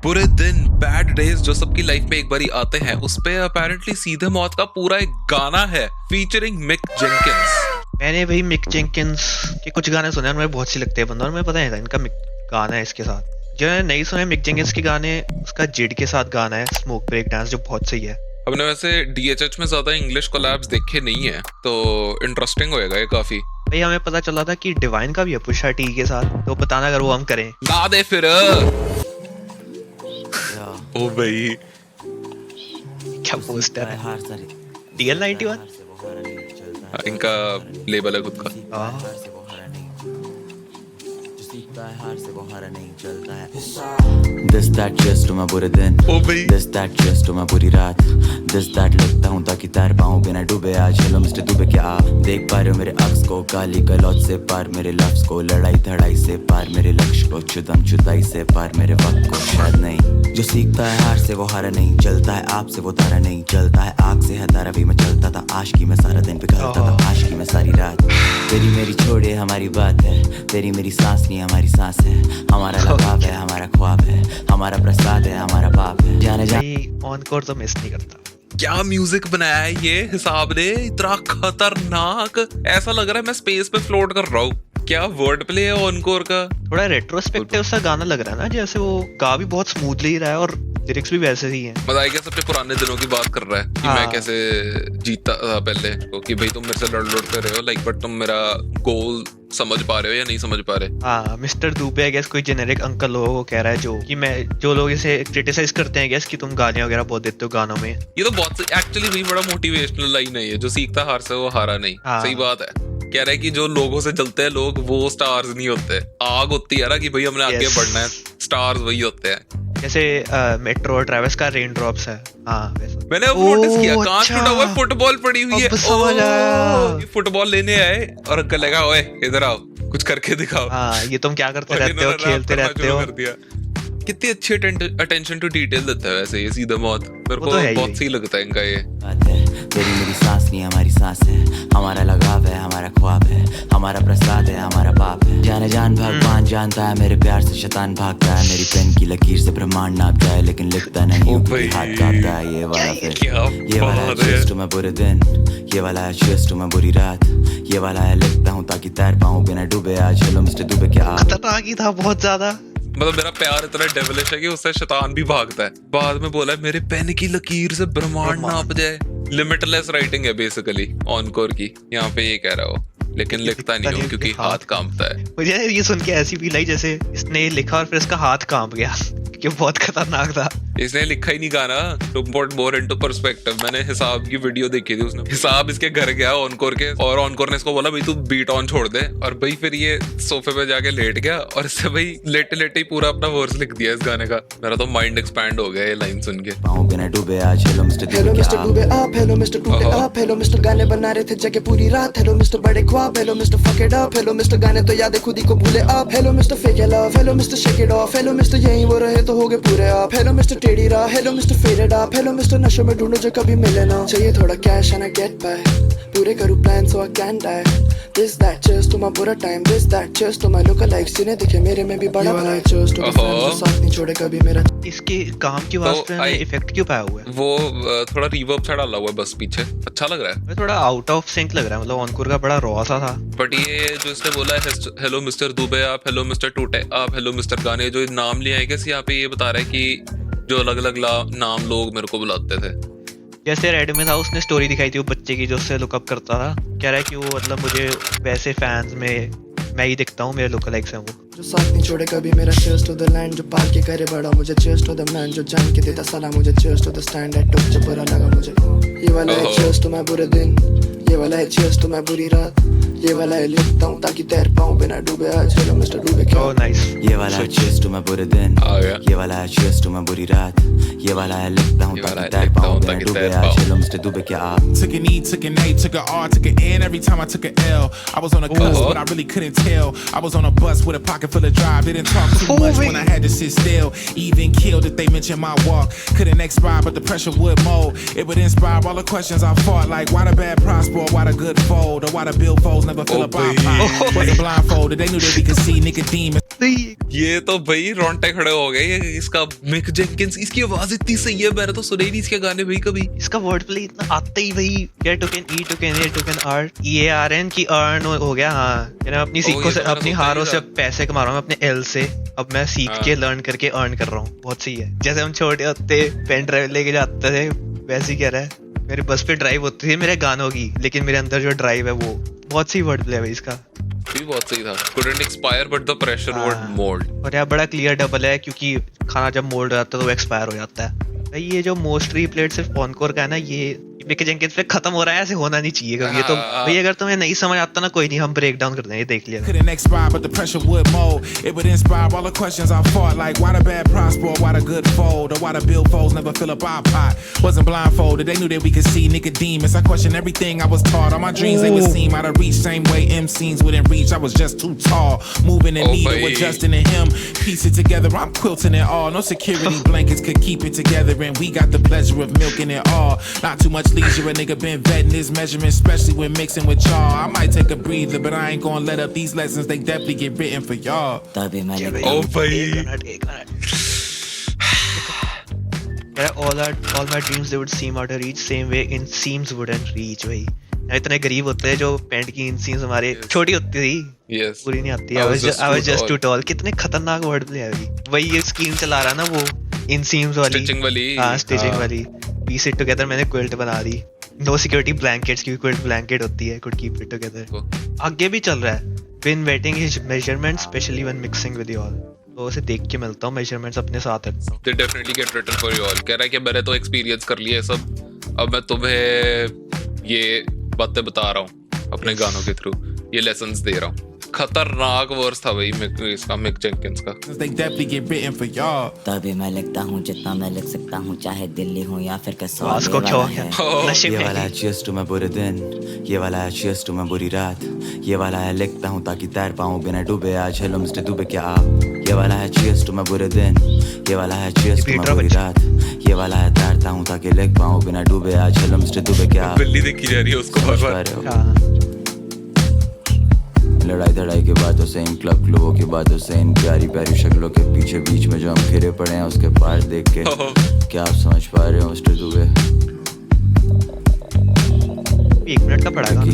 बुरे दिन, bad days जो सबकी लाइफ में एक बारी आते हैं, उस पे अपेरेंटली सीधे मौत का पूरा एक गाना है फीचरिंग मिक जेंकिंस। मैंने भाई मिक जेंकिंस के कुछ गाने सुने और मुझे बहुत अच्छे लगते हैं बंदा, और मुझे पता नहीं था इनका गाना है इसके साथ। जो मैंने नहीं सुने मिक जेंकिंस के गाने, उसका जिड के साथ गाना है स्मोक ब्रेक डांस, जो बहुत सही है। हमने वैसे DHH में ज्यादा इंग्लिश कोलैब्स देखे नहीं है, तो इंटरेस्टिंग होएगा ये काफी। भाई हमें पता चला था कि डिवाइन का भी है पुशा टी के साथ, तो बताना अगर वो हम करें। ला दे फिर। ओ भाई क्या पोस्टर है, DL91 इनका लेबल है खुद का। This that just मैं बुरे दिन, ओ भाई this that just मैं बुरी रात, this that लिखता हूँ ताकि तैर पाऊँ बिना डूबे। आज हेलो मिस्टर डूबे क्या आप देख पा रहे हो मेरे अक्स को, काली गलौत से पार मेरे लफ्ज को, लड़ाई धड़ाई से पार मेरे लक्ष्य को, चुदम चुदाई से पार मेरे वक्त को। शायद नहीं जो सीखता है हार से वो हारा नहीं, जलता है आग से वो तारा नहीं, जलता है आग से है तारा भी। मैं चलता था आशिकी में सारा दिन, पिघलता था आशिकी में सारी रात। तेरी मेरी छोड़े हमारी बात है, तेरी मेरी सांस नहीं हमारी सांस है, हमारा लगाव है हमारा ख्वाब है, हमारा प्रसाद है हमारा पाप है। जाने ऑनकोर तो मिस नहीं करता। क्या म्यूजिक बनाया है ये हिसाब ने, इतना खतरनाक। ऐसा लग रहा है मैं स्पेस पे फ्लोट कर रहा हूँ। क्या वर्ड प्ले है ऑनकोर का। थोड़ा रेट्रोस्पेक्टिव सा गाना लग रहा है ना, जैसे वो गा भी बहुत स्मूथली रहा है और लिरिक्स भी वैसे ही हैं। मजा आएगा। सबसे पुराने दिनों की बात कर रहा है कि मैं कैसे जीता था पहले, तो कि भाई तुम मेरे से लड़ रहे हो लाइक, बट तुम मेरा गोल समझ पा रहे हो या नहीं समझ पा रहे। हाँ, मिस्टर दुबे आई गेस कोई जेनेरिक अंकल लोगों को कह रहा है, जो लोग इसे क्रिटिसाइज करते हैं गेस कि तुम गालियां वगैरह बहुत देते हो गानों में। ये तो बहुत एक्चुअली भी बड़ा मोटिवेशनल लाइन है ये, जो सीखता हार से वो हारा नहीं। सही बात है। कह रहा है कि जो लोगों से जलते हैं लोग, वो स्टार्स नहीं होते। आग होती है ना कि भाई हमने आगे बढ़ना है, स्टार्स वही होते हैं। जैसे मेट्रो और ट्रैविस का रेन ड्रॉप्स है। हाँ वैसा मैंने अब नोटिस किया, कांच टूटा हुआ फुटबॉल पड़ी हुई है। ये फुटबॉल लेने आए और अंकल लगा, ओए इधर आओ कुछ करके दिखाओ। हाँ, ये तुम क्या करते रहते हो, खेलते रहते हो। कितनी अच्छी अटेंशन टू डिटेल देता है वैसे ये सीधा मौत। मेरे को तो बहुत सही लगता है इनका ये। तेरी मेरी सांस नहीं हमारी सांस है, हमारा लगाव है हमारा ख्वाब है, हमारा प्रसाद है हमारा पाप है। जाने जान भगवान जानता है मेरे प्यार से शैतान भागता है, मेरी पेन की लकीर से ब्रह्मांड नाप जाए लेकिन लिखता नहीं हूँ क्योंकि हाथ कांपता है। ये वाला फिर ये वाला है चेस्ट मैं बुरे दिन, ये वाला है चेस्ट मैं बुरी रात, ये वाला है लिखता हूँ ताकि तैर पाऊँ बिना डूबे। आज हेलो मिस्टर डूबे क्या आप खतरनाक ही था बहुत ज्यादा। मतलब मेरा प्यार इतना डेविलिश है कि उससे शैतान भी भागता है। बाद में बोला है मेरे पेन की लकीर से ब्रह्मांड नाप जाए। लिमिटलेस राइटिंग है बेसिकली ऑनकोर की, यहाँ पे ये कह रहा हो, लेकिन लिखता नहीं हूँ क्योंकि हाथ कांपता है। मुझे ये सुन के ऐसी फील आई जैसे इसने लिखा और फिर इसका हाथ कांप गया कि बहुत खतरनाक था। इसने लिखा ही नहीं गाना। To put more into perspective, मैंने हिसाब की वीडियो देखी थी, उसने हिसाब इसके घर गया ऑनकोर के, और ऑनकोर ने इसको बोला भाई तू बीट ऑन छोड़ दे, और भाई फिर ये सोफे पे जाके लेट गया और इससे भाई लेटे लेटे ही पूरा अपना वर्स लिख दिया इस गाने का। मेरा तो माइंड एक्सपैंड हो गया ये लाइन सुन के। बिना डूबे आज हेलो मिस्टर डूबे आप, हेलो मिस्टर डूबे आप, हेलो मिस्टर गाने बना रहे थे जगह पूरी रात, हेलो मिस्टर बड़े ख्वाब, hello mister fuck it up, hello mister गाने तो याद खुद ही को भूले आप, hello mister fake it love, hello mister shake it of, hello mister यहीं वो रहे तो हो गए पूरे आप, हेलो मिस्टर टेढ़ी राह, हेलो मिस्टर फेडेड आप, हेलो मिस्टर नशे में ढूंढो जो कभी मिले ना, चाहिए थोड़ा cash and I get by, पूरे करूं plan so I can die, this that cheers to my बुरा time, this that cheers to my look likes, जिन्हें दिखे मेरे में भी बड़ा वाला चीयर्स टू द फ्रेंड्स जो साथ नहीं छोड़े कभी मेरा। इसके काम की वास्ते में इफेक्ट क्यों पाया हुआ है? वो थोड़ा रिवर्ब सा डाला हुआ है बस पीछे, अच्छा लग रहा है। थोड़ा आउट ऑफ सिंक लग रहा है, मतलब ऑनकोर का बड़ा रॉ सा था। बट ये जो इसने बोला है हेलो मिस्टर दुबे आप, हेलो मिस्टर टूटे आप, हेलो मिस्टर गाने, जो नाम लिया है कैसे यहाँ पे ये बता रहा है कि जो अलग अलग नाम लोग मेरे को बुलाते थे। जैसे रेड में था, उसने स्टोरी दिखाई थी वो बच्चे की जो उससे लुकअप करता था, कह रहा है कि वो मतलब मुझे वैसे फैंस में मैं ही दिखता हूँ, मेरे लुक लाइक्स हैं वो, जो साथ नहीं छोड़े कभी मेरा। चीयर्स टू द लैंड जो पाल के करे बड़ा मुझे, चीयर्स टू द मैन जो जान के देता सलाम मुझे, cheers to the stand at took जो बुरा लगा मुझे, ये वाला है चीयर्स टू मैं बुरे दिन, ये वाला है चीयर्स टू मैं बुरी रात, ये वाला है लिखता हूँ ताकि तैर पाऊँ बिना डूबे आज हेलो मिस्टर डूबे क्या। Oh nice. ये वाला है चीयर्स टू मैं बुरे दिन, ये वाला है चीयर्स टू मैं बुरी रात, ये वाला है लिखता हूँ ताकि तैर पाऊँ बिना डूबे आज हेलो मिस्टर डूबे क्या आप। Took an E, took an A, took an R, took an N. Every time I took an L, I was on a cusp, but I really couldn't tell. I was on a bus with a pocket full of drive. Didn't talk too much when I had to sit still. Even killed if they mentioned my walk. Couldn't expire, but the pressure would mold. It would inspire all the questions I fought, like why the bad prosper, or why the good fold, or why the billfolds never fill up our pot. Wasn't blindfolded, they knew that we could see Nicodemus. सही है। ये तो भाई रोंगटे खड़े हो गए। ये इसका मिक जेंकिंस, इसकी आवाज इतनी सही है, मैंने तो सुने ही नहीं इसके गाने भाई कभी। इसका वर्ड प्ले इतना आता ही भाई, get token e token a token art EARN की अर्न हो गया। हाँ मैंने अपनी सीखों ये से तो मैंने अपनी सोचा ही हारों से था। पैसे कमा रहा हूँ अपने एल से। अब मैं सीख के लर्न करके अर्न कर रहा हूँ, बहुत सही है। जैसे हम छोटे होते पेन ड्राइव लेके जाते थे, वैसे ही कह रहा है। मेरे बस पे ड्राइव होती थी मेरे गानों की, लेकिन मेरे अंदर जो ड्राइव है वो बहुत सही वर्ड प्ले है भाई इसका। भी बहुत सही था। couldn't expire but the pressure would हाँ। mold। और यार बड़ा क्लियर डबल है, क्योंकि खाना जब मोल्ड हो जाता है तो वो एक्सपायर हो जाता है भाई। ये जो मोस्ट रीप्लेड सिर्फ ऑनकोर का है ना, ये मिक जेंकिंस पे खत्म हो रहा है, ऐसे होना नहीं चाहिए कभी। ये तो भाई अगर तुम्हें नहीं समझ आता ना, कोई नहीं, हम ब्रेक डाउन कर देंगे, देख लिया। Couldn't expire, but the pressure would mold. It would inspire all the questions I fought, like why the bad prosper, why the good fold, or why the billfolds never fill up our pot. Wasn't blindfolded, they knew that we could see Nicodemus. I questioned everything I was taught. All my dreams they would seem out of reach. Same way MCs wouldn't reach. I was just too tall. Moving in need of bhai. adjusting to him. Piece it together, I'm quilting it all. No security blankets could keep it together, and we got the pleasure of milking it all. Not too much leisure, a nigga been vetting his measurements, especially when mixing with y'all. I might take a breather, but I ain't gonna let up these lessons. They definitely get written for y'all. तभी मैं Yeah, लिखता ओ हूँ भाई एक minute. Yeah, all my dreams they would seem out of reach, same way inseams wouldn't reach भाई। इतने गरीब होते हैं जो पेंट की inseams हमारे छोटी होती थी, yes पूरी नहीं आती। I I was was just too too tall। कितने खतरनाक वर्ड प्ले है भाई। वही ये स्कीम चला रहा ना वो inseams वाली, Stitching वाली। हाँ स्टिचिंग हाँ। वाली। piece it together मैंने क्विल्ट बना दी। नो सिक्योरिटी ब्लैंकेट्स की क्विल्ट ब्लैंकेट होती है, could keep it together। आगे भी चल रहा है। When wetting his measurements, especially when mixing with y'all। तो उसे देख के मिलता हूँ, मेजरमेंट्स अपने साथ रखता हूँ। they definitely get written for you all। कह रहा है कि मैंने तो एक्सपीरियंस कर लिया है सब, अब मैं तुम्हें ये बातें बता रहा हूँ अपने गानों के थ्रू, ये लेसन्स दे रहा हूँ। खतरनाक वर्स था भाई इसका मिक जेंकिंस का। They definitely get written for y'all. तभी मैं लिखता हूँ जितना मैं लिख सकता हूँ, चाहे दिल्ली हो या फिर कसौली आवाज को क्या हो गया? Oh, नशे ये में वाला है cheers to मैं बुरे दिन, ये वाला है cheers to मैं बुरी रात, ये वाला है लिखता हूँ ताकि तैर पाऊँ बिना डूबे, आज हेलो मिस्टर डूबे क्या आप। ये वाला है cheers to मैं बुरे दिन, ये वाला है cheers to मैं बुरी रात, ये वाला है तैरता हूँ ताकि लिख पाऊँ बिना डूबे, आज हेलो मिस्टर डूबे क्या आप। बिल्ली देखी जा रही है उसको बार बार। हाँ। लड़ाई धड़ाई की बातों से, इन क्लब क्लबों की बातों से, इन प्यारी प्यारी शक्लों के पीछे बीच में जो हम घिरे पड़े हैं उसके पार देख के क्या आप समझ पा रहे हो मिस्टर दुबे? 1 मिनट का पड़ेगा। कि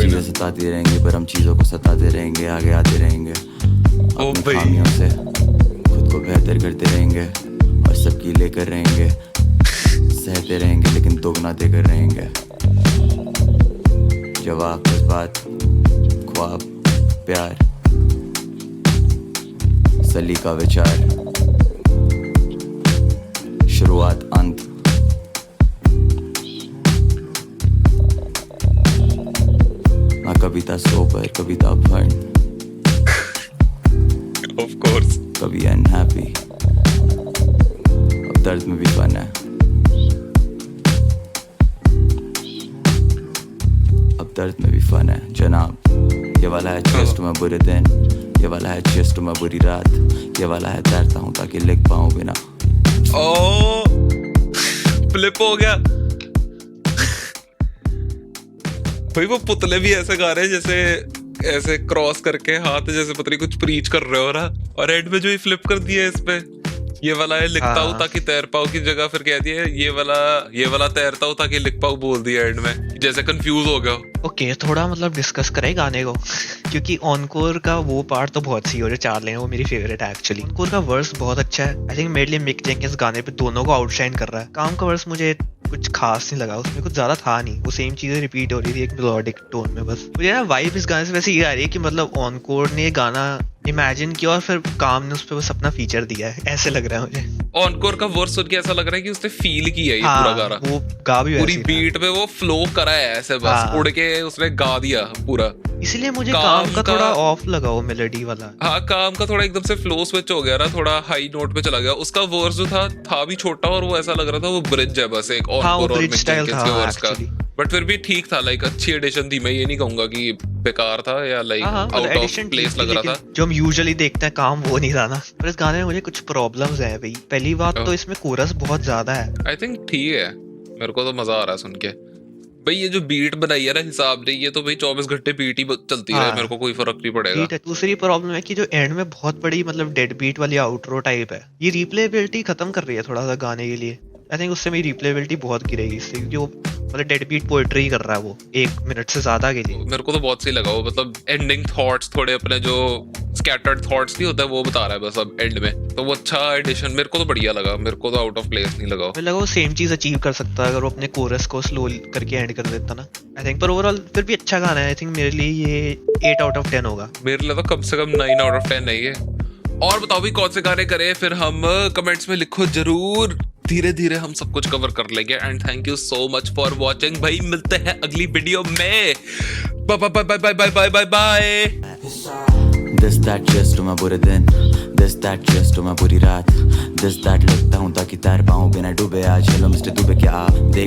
चीजें सताती रहेंगी पर हम चीजों को सताते रहेंगे, आगे आते रहेंगे अपनी भाई। खामियों से, खुद को बेहतर करते रहेंगे और सबकी लेकर रहेंगे, सहते रहेंगे लेकिन दोगुना देकर रहेंगे। जवाब, जज्बात, ख्वाब, प्यार, सलीका, विचार, शुरुआत, अंत, ना कविता सोबर, कविता फन, ऑफ कोर्स कभी अनहैप्पी, अब दर्द में भी फन है, अब दर्द में भी फन है जनाब। ये वाला है चेस्ट में बुरे दिन, ये वाला है चेस्ट में बुरी रात, ये वाला है तैरता हूँ ताकि लिख पाऊँ बिना। ओ फ्लिप हो गया भाई। वो पुतले भी ऐसे गा रहे हैं जैसे ऐसे क्रॉस करके हाथ, जैसे पता नहीं कुछ प्रीच कर रहे हो ना, और एंड में जो ही फ्लिप कर दिया है इस पे, ये वाला है लिखता हूँ ताकि तैर पाऊँ की जगह फिर कह दिया ये वाला तैरता हूँ ताकि लिख पाऊँ बोल दिया एंड में, जैसे कंफ्यूज हो गया। ओके थोड़ा मतलब डिस्कस करें गाने को क्योंकि ऑनकोर का वो पार्ट तो बहुत सही हो, जो 4 लेन वो मेरी फेवरेट है एक्चुअली। ऑनकोर का वर्स बहुत अच्छा है। आई थिंक मेरे लिए मिक जेंकिंस गाने पे दोनों को आउटशाइन कर रहा है। काम का वर्स मुझे कुछ खास नहीं लगा, उसमें कुछ ज्यादा था नहीं, वो सेम चीजें रिपीट हो रही थी एक मेलोडिक टोन में बस। मुझे ना वाइब इस गाने से वैसे ये आ रही है कि मतलब ऑनकोर ने गाना इमेजिन किया और फिर काम ने उस पर बस अपना फीचर दिया है, ऐसे लग रहा है मुझे। ऑनकोर का वर्स सुन के ऐसा लग रहा है कि उसने फील किया है ये हाँ, पूरा गाना, वो गा भी पूरी वैसे ही था। बीट पे वो फ्लो करा है ऐसे बस हाँ। उड़ के उसने गा दिया पूरा। इसीलिए मुझे काम काम का का- थोड़ा ऑफ लगा वो मेलोडी वाला। हाँ काम का थोड़ा एकदम से फ्लो स्विच हो गया ना, थोड़ा हाई नोट पे चला गया। उसका वर्स जो था भी छोटा और वो ऐसा लग रहा था वो ब्रिज है बस एक हाँ, वो ऑनकोर और bridge मिक style जेंकिंस था, के वर्स का। actually। बट फिर भी ठीक था, लाइक अच्छी एडिशन थी। मैं ये नहीं कहूंगा कि बेकार था या लाइक हाँ, आउट ऑफ एडिशन प्लेस लग रहा था। जो हम यूजुअली देखते हैं काम वो नहीं था ना। पर इस गाने में मुझे कुछ प्रॉब्लम्स है भाई। पहली बात तो इसमें कोरस बहुत ज्यादा है। आई थिंक ठीक है, मेरे को तो मजा आ रहा है सुन के। भाई ये जो बीट बनाई है ना हिसाब ने, ये तो भाई 24 घंटे बीट ही चलती रहे, हाँ। मेरे को कोई फर्क नहीं पड़ेगा। बीट है। दूसरी प्रॉब्लम है कि जो एंड में बहुत बड़ी मतलब डेड बीट वाली आउटरो टाइप है, ये रिप्लेबिलिटी खत्म कर रही है थोड़ा सा गाने के लिए। आई थिंक उससे मेरी रिप्लेबिलिटी बहुत गिरेगी इससे, क्योंकि वो मतलब डेड बीट पोएट्री कर रहा है वो 1 मिनट से ज्यादा के लिए। मेरे को तो बहुत सही लगा वो, मतलब एंडिंग थॉट्स थोड़े अपने जो स्कैटर्ड थॉट्स नहीं होता वो बता रहा है बस अब एंड में, तो वो अच्छा एडिशन, मेरे को तो बढ़िया लगा, मेरे को तो आउट ऑफ प्लेस नहीं लगा। मुझे लगा वो सेम चीज अचीव कर सकता है अगर वो अपने कोरस को स्लो करके एंड कर देता ना। आई थिंक पर ओवरऑल फिर भी अच्छा गाना है। आई थिंक मेरे लिए ये 8 आउट ऑफ 10 होगा। मेरे लिए तो कम से कम 9 आउट ऑफ 10 नहीं है। और बताओ भी कौन से गाने करें, फिर हम कमेंट्स में लिखो जरूर, धीरे धीरे हम सब कुछ कवर कर लेंगे। And thank you so much for watching भाई, मिलते हैं अगली वीडियो में। Bye bye bye bye bye bye bye bye. This that cheers to my बुरे दिन, this that cheers to my बुरी रात, this that लिखता हूँ ताकि तैर पाऊँ बिना डूबे आज। हेलो मिस्टर दुबे क्या आप देख